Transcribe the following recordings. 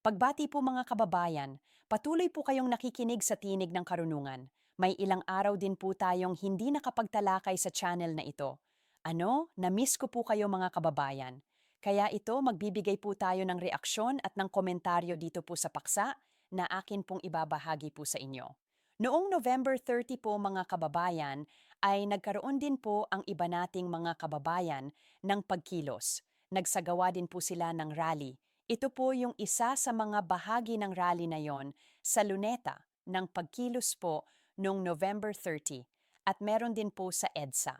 Pagbati po mga kababayan, patuloy po kayong nakikinig sa Tinig ng Karunungan. May ilang araw din po tayong hindi nakapagtalakay sa channel na ito. Na-miss ko po kayo mga kababayan. Kaya ito, magbibigay po tayo ng reaksyon at ng komentaryo dito po sa paksa na akin pong ibabahagi po sa inyo. Noong November 30 po mga kababayan, ay nagkaroon din po ang iba nating mga kababayan ng pagkilos. Nagsagawa din po sila ng rally. Ito po yung isa sa mga bahagi ng rally na yon sa Luneta ng pagkilos po noong November 30 at meron din po sa EDSA.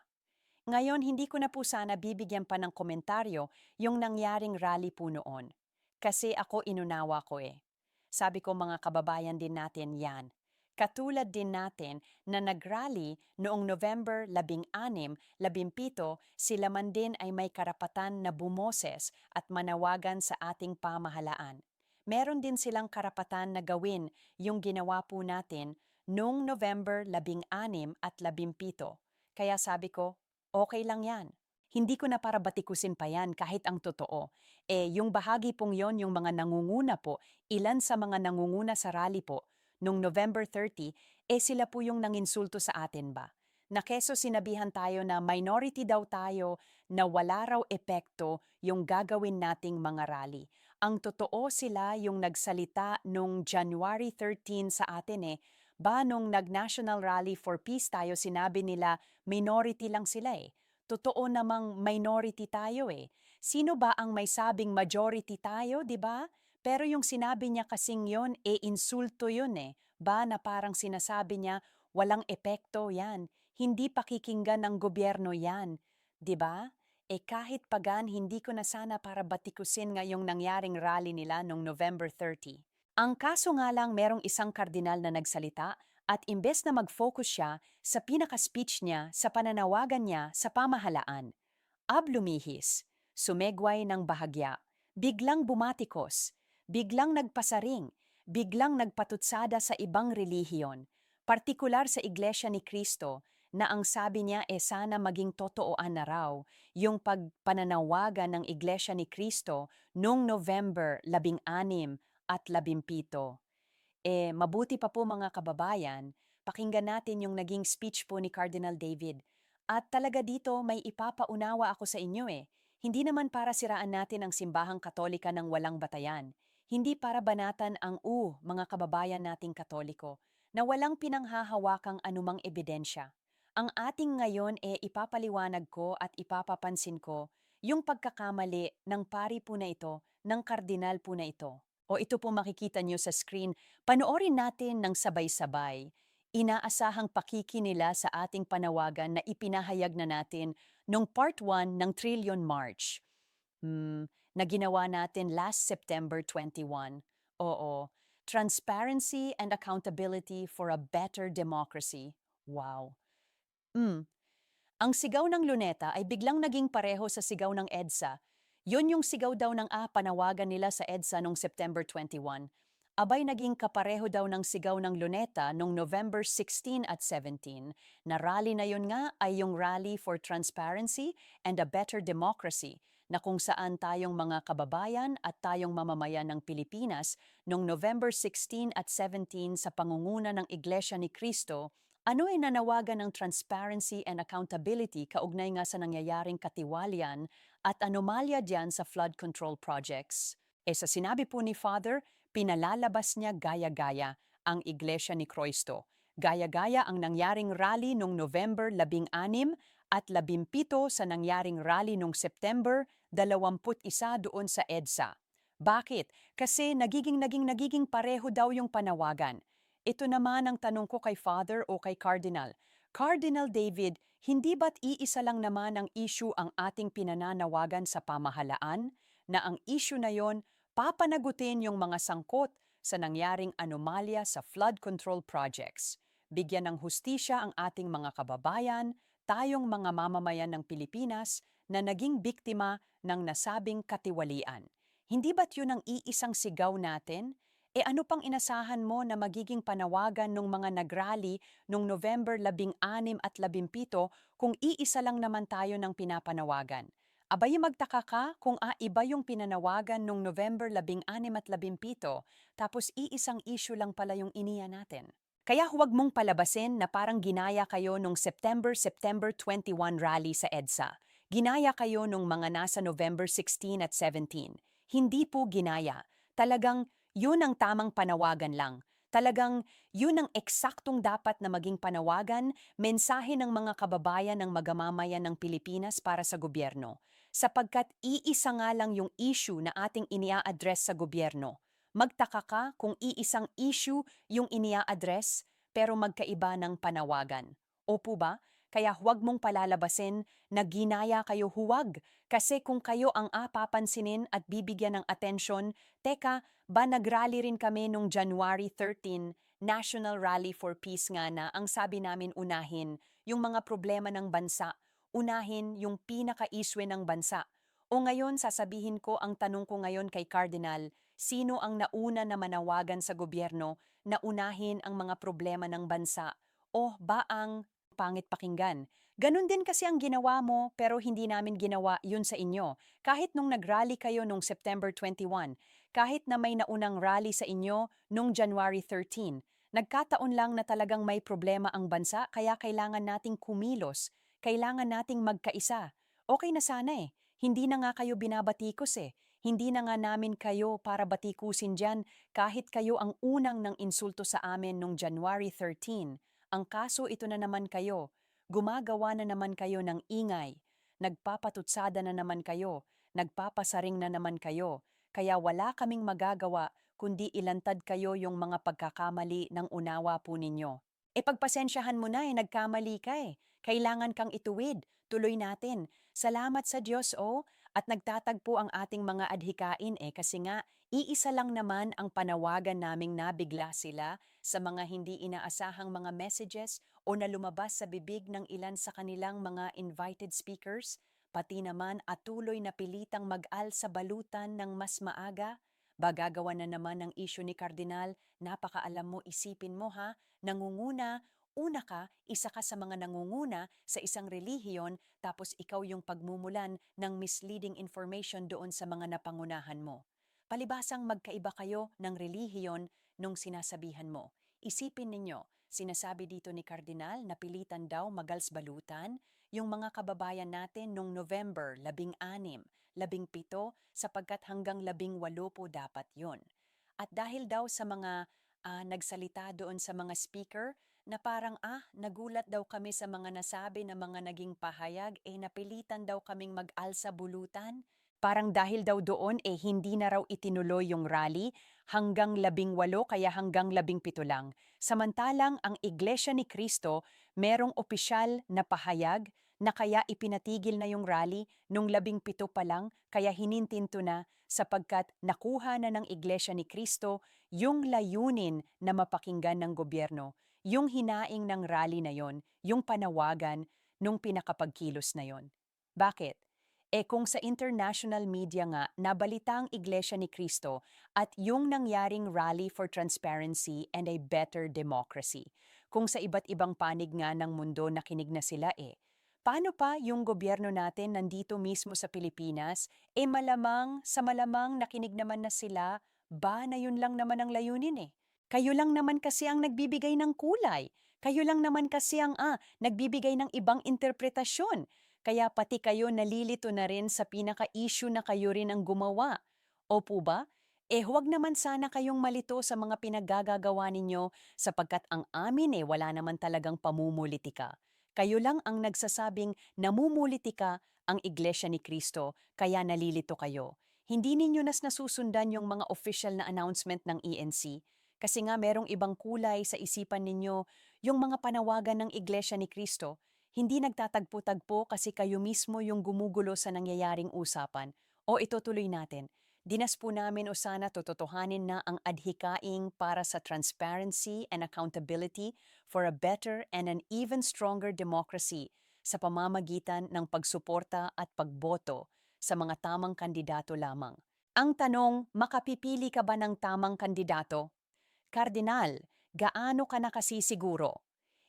Ngayon, hindi ko na po sana bibigyan pa ng komentaryo yung nangyaring rally po noon. Kasi ako inunawa ko eh. Sabi ko mga kababayan din natin yan. Katulad din natin na nag-rally noong November 16, 17, sila man din ay may karapatan na bumoses at manawagan sa ating pamahalaan. Meron din silang karapatan na gawin yung ginawa po natin noong November 16 at 17. Kaya sabi ko, okay lang yan. Hindi ko na para batikusin pa yan kahit ang totoo. Yung bahagi pong yon, yung mga nangunguna po, ilan sa mga nangunguna sa rally po, nung November 30, sila po yung nanginsulto sa atin ba? Na keso sinabihan tayo na minority daw tayo na wala raw epekto yung gagawin nating mga rally. Ang totoo sila yung nagsalita nung January 13 sa atin nung nag-National Rally for Peace tayo, sinabi nila minority lang sila Totoo namang minority tayo Sino ba ang may sabing majority tayo, di ba? Pero yung sinabi niya kasing yon, insulto yun Ba na parang sinasabi niya, walang epekto yan. Hindi pakikinggan ng gobyerno yan. Di ba? Kahit pagan, hindi ko na sana para batikusin ngayong nangyaring rally nila noong November 30. Ang kaso nga lang merong isang kardinal na nagsalita at imbes na mag-focus siya sa pinaka-speech niya sa pananawagan niya sa pamahalaan, lumihis, sumegway ng bahagya, biglang bumatikos, biglang nagpasaring, biglang nagpatutsada sa ibang relihiyon, partikular sa Iglesia ni Cristo na ang sabi niya sana maging totooan na raw yung pagpananawagan ng Iglesia ni Cristo noong November 16 at 17. Mabuti pa po mga kababayan, pakinggan natin yung naging speech po ni Cardinal David. At talaga dito may ipapaunawa ako sa inyo Hindi naman para siraan natin ang simbahang katolika ng walang batayan. Hindi para banatan ang mga kababayan nating katoliko, na walang pinanghahawakang anumang ebidensya. Ang ating ngayon ipapaliwanag ko at ipapapansin ko yung pagkakamali ng pari po na ito, ng kardinal po na ito. O ito po makikita nyo sa screen, panoorin natin ng sabay-sabay. Inaasahang pakiki nila sa ating panawagan na ipinahayag na natin nung part 1 ng Trillion March na ginawa natin last September 21. Oo, Transparency and Accountability for a Better Democracy. Wow. Mm, ang sigaw ng Luneta ay biglang naging pareho sa sigaw ng EDSA. Yun yung sigaw daw ng panawagan nila sa EDSA noong September 21. Abay naging kapareho daw ng sigaw ng Luneta noong November 16 at 17. Na rally na yun nga ay yung Rally for Transparency and a Better Democracy na kung saan tayong mga kababayan at tayong mamamayan ng Pilipinas noong November 16 at 17 sa pangunguna ng Iglesia ni Cristo ay nanawagan ng transparency and accountability kaugnay nga sa nangyayaring katiwalian at anomalya diyan sa flood control projects. Sa sinabi po ni Father, pinalalabas niya gaya-gaya ang Iglesia ni Cristo. Gaya-gaya ang nangyaring rally noong November 16 at 17 sa nangyaring rally noong September 21 doon sa EDSA. Bakit? Kasi nagiging pareho daw yung panawagan. Ito naman ang tanong ko kay Father o kay Cardinal. Cardinal David, hindi ba't iisa lang naman ang issue ang ating pinananawagan sa pamahalaan? Na ang issue na yon, papanagutin yung mga sangkot sa nangyaring anomalya sa flood control projects. Bigyan ng hustisya ang ating mga kababayan, tayong mga mamamayan ng Pilipinas na naging biktima ng nasabing katiwalian. Hindi ba't yun ang iisang sigaw natin? Ano pang inasahan mo na magiging panawagan ng mga nagrally noong November 16 at 17 kung iisa lang naman tayo ng pinapanawagan? Abay magtaka ka kung iba yung pinanawagan nung November 16 at 17, tapos iisang issue lang pala yung iniya natin. Kaya huwag mong palabasin na parang ginaya kayo nung September 21 rally sa EDSA. Ginaya kayo nung mga nasa November 16 at 17. Hindi po ginaya. Talagang yun ang tamang panawagan lang. Talagang yun ang eksaktong dapat na maging panawagan, mensahe ng mga kababayan ng magamamayan ng Pilipinas para sa gobyerno. Sapagkat iisa nga lang yung issue na ating inia-address sa gobyerno. Magtaka ka kung iisang issue yung inia-address pero magkaiba ng panawagan. Opo ba? Kaya huwag mong palalabasin na ginaya kayo, huwag. Kasi kung kayo ang papansinin at bibigyan ng atensyon, teka, ba nagrally rin kami nung January 13, National Rally for Peace nga na ang sabi namin unahin yung mga problema ng bansa, unahin yung pinaka-iswe ng bansa. O ngayon sasabihin ko ang tanong ko ngayon kay Cardinal, sino ang nauna na manawagan sa gobyerno na unahin ang mga problema ng bansa? O ba ang pangit pakinggan? Ganon din kasi ang ginawa mo pero hindi namin ginawa yun sa inyo. Kahit nung nag-rally kayo nung September 21, kahit na may naunang rally sa inyo nung January 13, nagkataon lang na talagang may problema ang bansa kaya kailangan nating kumilos, kailangan nating magkaisa. Okay na sana eh. Hindi na nga kayo binabatikos eh. Hindi na nga namin kayo para batikusin dyan kahit kayo ang unang ng insulto sa amin nung January 13. Ang kaso ito na naman kayo. Gumagawa na naman kayo ng ingay. Nagpapatutsada na naman kayo. Nagpapasaring na naman kayo. Kaya wala kaming magagawa kundi ilantad kayo yung mga pagkakamali ng unawa po ninyo. E pagpasensyahan mo na nagkamali ka eh. Kailangan kang ituwid. Tuloy natin. Salamat sa Diyos at nagtatagpo ang ating mga adhikain kasi nga iisa lang naman ang panawagan naming nabigla sila sa mga hindi inaasahang mga messages o na lumabas sa bibig ng ilan sa kanilang mga invited speakers, pati naman at tuloy na pilitang mag-al sa balutan ng mas maaga. Bagagawa na naman ng issue ni Kardinal, napakaalam mo, isipin mo nangunguna, una ka, isa ka sa mga nangunguna sa isang relihiyon tapos ikaw yung pagmumulan ng misleading information doon sa mga napangunahan mo. Palibasang magkaiba kayo ng relihiyon nung sinasabihan mo. Isipin ninyo, sinasabi dito ni Kardinal na pilitan daw magalsbalutan yung mga kababayan natin nung November 16, 17 sapagkat hanggang 18 po dapat yon. At dahil daw sa mga nagsalita doon sa mga speaker na parang nagulat daw kami sa mga nasabi na mga naging pahayag napilitan daw kaming mag-alsa bulutan. Parang dahil daw doon hindi na raw itinuloy yung rally hanggang 18 kaya hanggang 17 lang. Samantalang ang Iglesia ni Cristo merong opisyal na pahayag na kaya ipinatigil na yung rally nung 17 pa lang kaya hinintinto na sapagkat nakuha na ng Iglesia ni Cristo yung layunin na mapakinggan ng gobyerno, yung hinaing ng rally na yon, yung panawagan nung pinakapagkilos na yon. Bakit? Kung sa international media nga nabalita ang Iglesia ni Cristo at yung nangyaring rally for transparency and a better democracy, kung sa iba't ibang panig nga ng mundo nakinig na sila paano pa yung gobyerno natin nandito mismo sa Pilipinas, malamang sa malamang nakinig naman na sila, ba na yun lang naman ang layunin Kayo lang naman kasi ang nagbibigay ng kulay. Kayo lang naman kasi ang nagbibigay ng ibang interpretasyon. Kaya pati kayo nalilito na rin sa pinaka-issue na kayo rin ang gumawa. Opo ba? Huwag naman sana kayong malito sa mga pinaggagawa ninyo sapagkat ang amin wala naman talagang pamumulitika. Kayo lang ang nagsasabing namumulitika ang Iglesia ni Cristo kaya nalilito kayo. Hindi ninyo nasusundan yung mga official na announcement ng ENC kasi nga merong ibang kulay sa isipan ninyo yung mga panawagan ng Iglesia ni Cristo hindi nagtatagpo-tagpo kasi kayo mismo yung gumugulo sa nangyayaring usapan. O itutuloy natin. Dinas po namin o sana tototohanin na ang adhikaing para sa transparency and accountability for a better and an even stronger democracy sa pamamagitan ng pagsuporta at pagboto sa mga tamang kandidato lamang. Ang tanong, makapipili ka ba ng tamang kandidato? Kardinal, gaano ka nakasisiguro?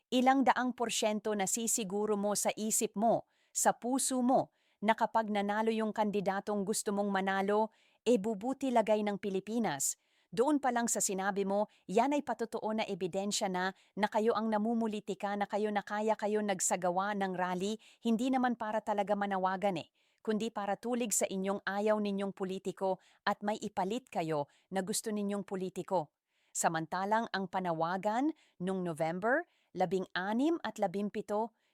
Ilang daang porsyento nasisiguro mo sa isip mo, sa puso mo, na kapag nanalo yung kandidatong gusto mong manalo, bubuti lagay ng Pilipinas. Doon pa lang sa sinabi mo, yan ay patotoo na ebidensya na kayo ang namumulitika, na kayo na kaya kayo nagsagawa ng rally, hindi naman para talaga manawagan kundi para tulig sa inyong ayaw ninyong politiko at may ipalit kayo na gusto ninyong politiko. Samantalang ang panawagan nung November 16 at 17,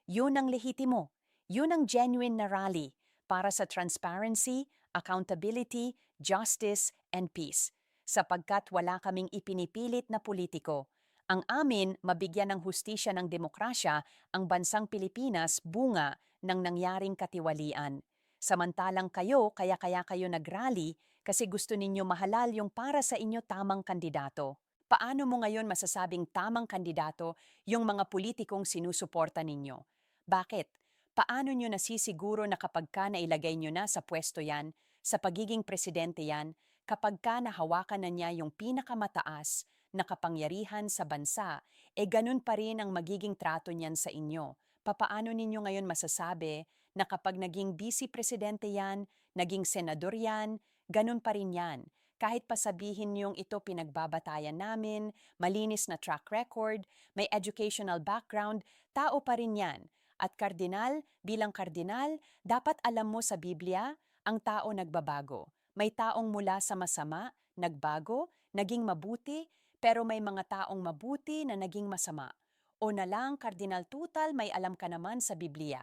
yun ang lehitimo. Yun ang genuine na rally para sa transparency, accountability, justice, and peace. Sapagkat wala kaming ipinipilit na politiko. Ang amin, mabigyan ng hustisya ng demokrasya ang bansang Pilipinas bunga ng nangyaring katiwalian. Samantalang kayo, kaya kayo nagrally kasi gusto ninyo mahalal yung para sa inyo tamang kandidato. Paano mo ngayon masasabing tamang kandidato yung mga politikong sinusuporta ninyo? Bakit? Paano nyo nasisiguro na kapag ka nailagay nyo na sa pwesto yan, sa pagiging presidente yan, kapag ka nahawakan na niya yung pinakamataas na kapangyarihan sa bansa, ganun pa rin ang magiging trato niyan sa inyo? Papaano ninyo ngayon masasabi na kapag naging vice presidente yan, naging senador yan, ganun pa rin yan? Kahit pa sabihin niyong ito pinagbabatayan namin, malinis na track record, may educational background, tao pa rin yan. At kardinal, bilang kardinal, dapat alam mo sa Biblia, ang tao nagbabago. May taong mula sa masama, nagbago, naging mabuti, pero may mga taong mabuti na naging masama. O na lang, Kardinal Tutal, may alam ka naman sa Biblia.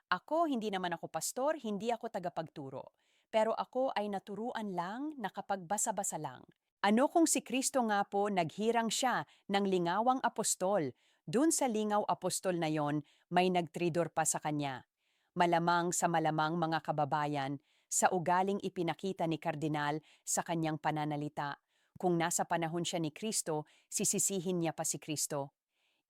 Ako, hindi naman ako pastor, hindi ako tagapagturo. Pero ako ay naturuan lang na kapag basa-basa lang. Ano kung si Kristo nga po naghirang siya ng lingawang apostol? Dun sa lingaw apostol na yon, may nagtridor pa sa kanya. Malamang sa malamang mga kababayan, sa ugaling ipinakita ni Kardinal sa kanyang pananalita. Kung nasa panahon siya ni Kristo, sisisihin niya pa si Kristo.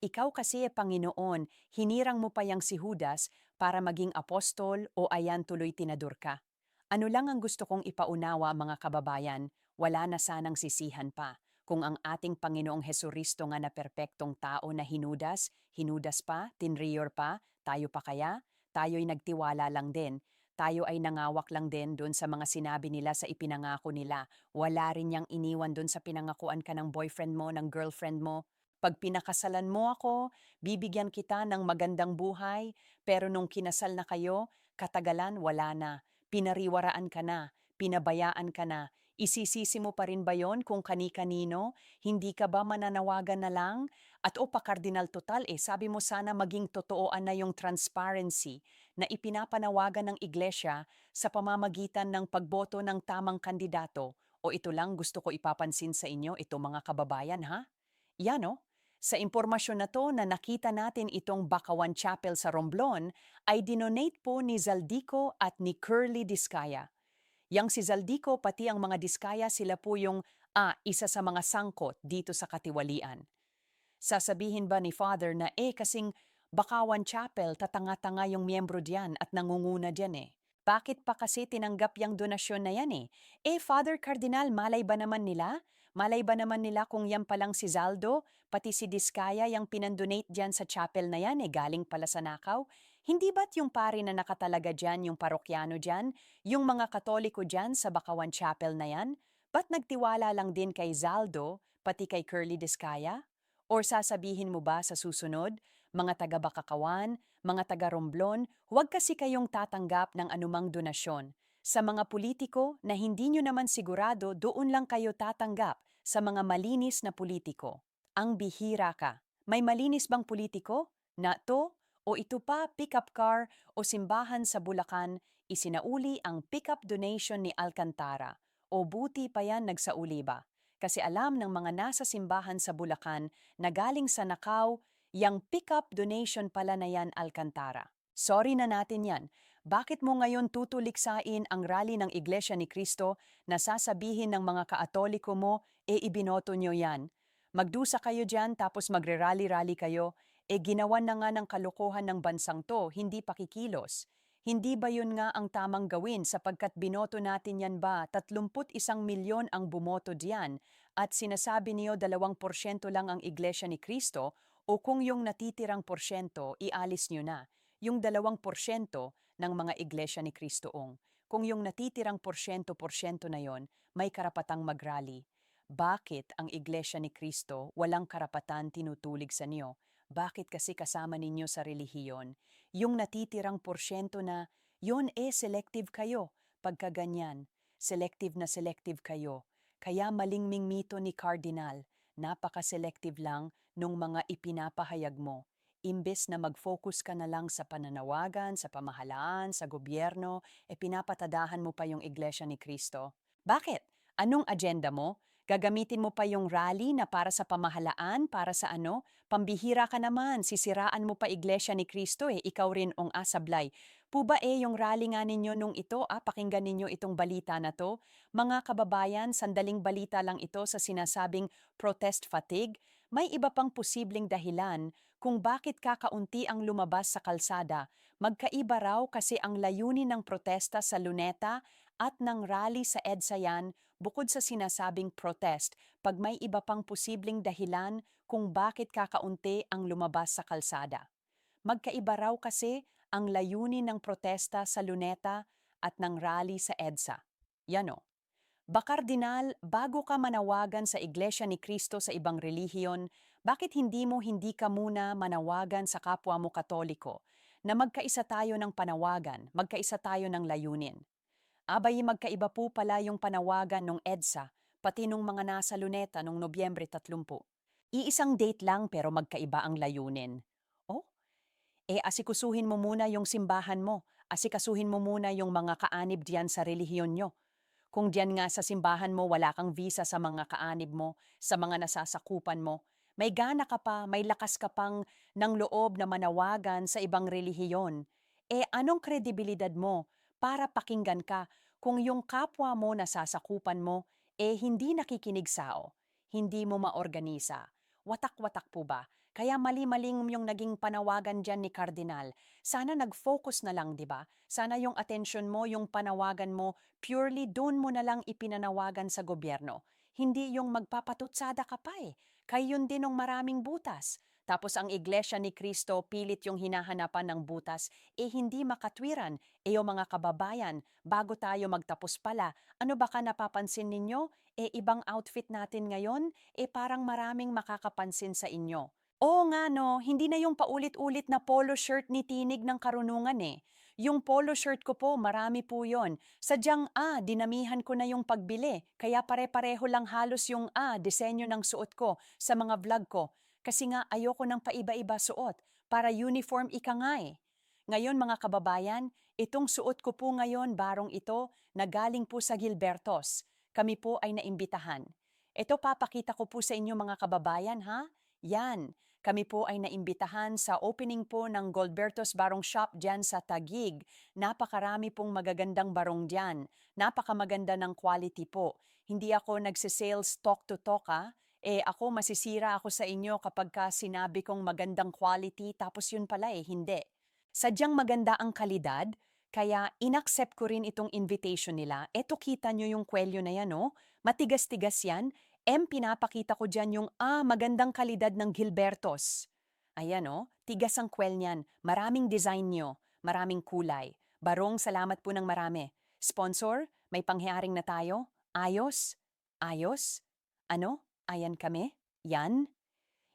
Ikaw kasi, Panginoon, hinirang mo pa yang si Judas para maging apostol o ayan tuloy tinador ka. Ano lang ang gusto kong ipaunawa mga kababayan, wala na sanang sisihan pa. Kung ang ating Panginoong Hesuristo nga na perpektong tao na hinudas pa, tinriyor pa, tayo pa kaya? Tayo'y nagtiwala lang din. Tayo ay nangawak lang din doon sa mga sinabi nila sa ipinangako nila. Wala rin niyang iniwan doon sa pinangakuan ka ng boyfriend mo, ng girlfriend mo. Pag pinakasalan mo ako, bibigyan kita ng magandang buhay, pero nung kinasal na kayo, katagalan wala na. Pinariwaraan ka na, pinabayaan ka na. Isisisi mo pa rin ba yon kung kani-kanino? Hindi ka ba mananawagan na lang? At o pa Kardinal Total, sabi mo sana maging totooan na yung transparency na ipinapanawagan ng iglesia sa pamamagitan ng pagboto ng tamang kandidato. O ito lang gusto ko ipapansin sa inyo, ito mga kababayan ha? Yan o. Sa impormasyon na to na nakita natin itong Bakawan Chapel sa Romblon ay dinonate po ni Zaldico at ni Curly Discaya. Yang si Zaldico pati ang mga Discaya sila po yung isa sa mga sangkot dito sa katiwalian. Sasabihin ba ni Father na kasing Bakawan Chapel tatanga-tanga yung miyembro diyan at nangunguna diyan Bakit pa kasi tinanggap yung donasyon na yan Father Cardinal, malay ba naman nila? Malay ba naman nila kung yan palang si Zaldo, pati si Diskaya yung pinandonate dyan sa chapel na yan galing pala sa nakaw? Hindi ba't yung pari na nakatalaga dyan, yung parokyano dyan, yung mga katoliko dyan sa Bakawan Chapel na yan? Ba't nagtiwala lang din kay Zaldo, pati kay Curly Diskaya? Or sasabihin mo ba sa susunod, mga taga-Bakakawan, mga taga-Romblon, huwag kasi kayong tatanggap ng anumang donasyon. Sa mga politiko na hindi nyo naman sigurado, doon lang kayo tatanggap sa mga malinis na politiko. Ang bihira ka. May malinis bang politiko? Na to? O ito pa, pick-up car o simbahan sa Bulacan, isinauli ang pick-up donation ni Alcantara. O buti pa yan nagsauli ba? Kasi alam ng mga nasa simbahan sa Bulacan na galing sa Nakaw, yang pick-up donation pala na yan Alcantara. Sorry na natin yan. Bakit mo ngayon tutuliksain ang rally ng Iglesia ni Cristo na sasabihin ng mga kaatoliko mo, ibinoto nyo yan? Magdusa kayo dyan tapos magre-rally-rally kayo, ginawan na nga ng kalokohan ng bansang to, hindi pakikilos. Hindi ba yun nga ang tamang gawin sapagkat binoto natin yan ba 31 milyon ang bumoto diyan at sinasabi niyo 2% lang ang Iglesia ni Cristo o kung yung natitirang porsyento ialis niyo na. Yung 2% ng mga iglesia ni Kristoong. Kung yung natitirang porsyento-porsyento na yon may karapatang mag-rally, bakit ang iglesia ni Kristo walang karapatan tinutulig sa inyo? Bakit kasi kasama ninyo sa relihiyon? Yung natitirang porsyento na, yon selective kayo. Pagka ganyan, selective kayo. Kaya malingming mito ni Cardinal, napaka-selective lang nung mga ipinapahayag mo. Imbes na mag-focus ka na lang sa pananawagan, sa pamahalaan, sa gobyerno, pinapatadahan mo pa yung Iglesia ni Cristo. Bakit? Anong agenda mo? Gagamitin mo pa yung rally na para sa pamahalaan, para sa ano? Pambihira ka naman, sisiraan mo pa Iglesia ni Cristo ikaw rin ang asablay. Puba yung rally nga ninyo nung ito, pakinggan ninyo itong balita na to. Mga kababayan, sandaling balita lang ito sa sinasabing protest fatigue. May iba pang posibleng dahilan kung bakit kakaunti ang lumabas sa kalsada. Magkaiba raw kasi ang layunin ng protesta sa Luneta at ng rally sa EDSA yan bukod sa sinasabing protest, pag may iba pang posibleng dahilan kung bakit kakaunti ang lumabas sa kalsada. Magkaiba raw kasi ang layunin ng protesta sa Luneta at ng rally sa EDSA. Yan o. Bakardinal, bago ka manawagan sa Iglesia ni Cristo sa ibang relihiyon, bakit hindi ka muna manawagan sa kapwa mo Katoliko na magkaisa tayo ng panawagan, magkaisa tayo ng layunin? Abay, magkaiba po pala yung panawagan ng EDSA, pati nung mga nasa Luneta nung Nobyembre 30. Iisang date lang pero magkaiba ang layunin. Oh, asikusuhin mo muna yung simbahan mo, asikasuhin mo muna yung mga kaanib diyan sa relihiyon nyo. Kung diyan nga sa simbahan mo wala kang visa sa mga kaanib mo, sa mga nasasakupan mo, may gana ka pa, may lakas ka pang ng loob na manawagan sa ibang relihiyon. Anong kredibilidad mo para pakinggan ka kung yung kapwa mo nasasakupan mo, hindi nakikinig sao, hindi mo maorganisa? Watak-watak po ba? Kaya mali-maling yung naging panawagan dyan ni Cardinal. Sana nag-focus na lang, di ba? Sana yung attention mo, yung panawagan mo, purely doon mo na lang ipinanawagan sa gobyerno. Hindi yung magpapatutsada ka pa Kaya yun din ng maraming butas. Tapos ang Iglesia ni Cristo pilit yung hinahanapan ng butas, hindi makatwiran. Yung mga kababayan, bago tayo magtapos pala, ano baka napapansin ninyo? Ibang outfit natin ngayon, parang maraming makakapansin sa inyo. Oo nga no, hindi na yung paulit-ulit na polo shirt ni Tinig ng Karunungan Yung polo shirt ko po, marami po yon. Sadyang dinamihan ko na yung pagbili. Kaya pare-pareho lang halos yung disenyo ng suot ko sa mga vlog ko. Kasi nga ayoko ng paiba-iba suot para uniform ika nga Ngayon mga kababayan, itong suot ko po ngayon, barong ito, na galing po sa Gilbertos. Kami po ay naimbitahan. Ito papakita ko po sa inyo mga kababayan ha. Yan, kami po ay naimbitahan sa opening po ng Gilbertos Barong Shop dyan sa Taguig. Napakarami pong magagandang barong dyan. Napakamaganda ng quality po. Hindi ako nagsisales talk to talk ako masisira ako sa inyo kapag sinabi kong magandang quality tapos yun pala hindi. Sadyang maganda ang kalidad, kaya inaccept ko rin itong invitation nila. Eto kita nyo yung kwelyo na yan matigas-tigas yan. Pinapakita ko dyan yung magandang kalidad ng Gilbertos. Ayan tigas ang kwel niyan. Maraming design nyo, maraming kulay. Barong salamat po ng marami. Sponsor, may panghiaring na tayo? Ayos? Ayos? Ano? Ayan kami? Yan?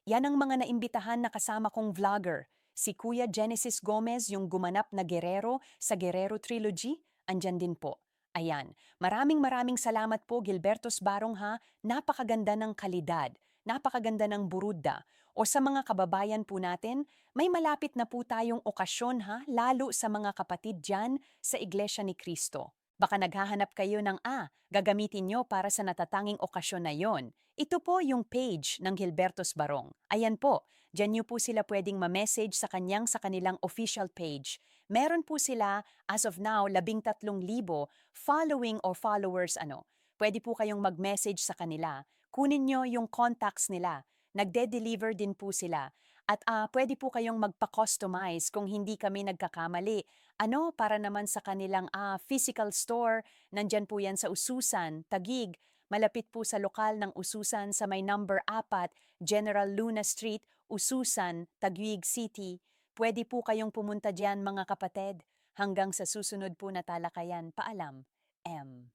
Yan ang mga naimbitahan na kasama kong vlogger. Si Kuya Genesis Gomez, yung gumanap na Guerrero sa Guerrero Trilogy, andyan din po. Ayan, maraming salamat po Gilbertos Barong ha, napakaganda ng kalidad, napakaganda ng buruda. O sa mga kababayan po natin, may malapit na po tayong okasyon lalo sa mga kapatid dyan sa Iglesia ni Cristo. Baka naghahanap kayo ng gagamitin nyo para sa natatanging okasyon na yon. Ito po yung page ng Gilbertos Barong. Ayan po, dyan nyo po sila pwedeng ma-message sa kanilang official page. Meron po sila, as of now, 13,000 following or followers Pwede po kayong mag-message sa kanila. Kunin nyo yung contacts nila. Nagde-deliver din po sila. At pwede po kayong magpa-customize kung hindi kami nagkakamali. Para naman sa kanilang physical store, nandyan po yan sa Ususan, Taguig. Malapit po sa lokal ng Ususan sa may number 4, General Luna Street, Ususan, Taguig City. Pwede po kayong pumunta diyan mga kapatid. Hanggang sa susunod po na talakayan, paalam, M.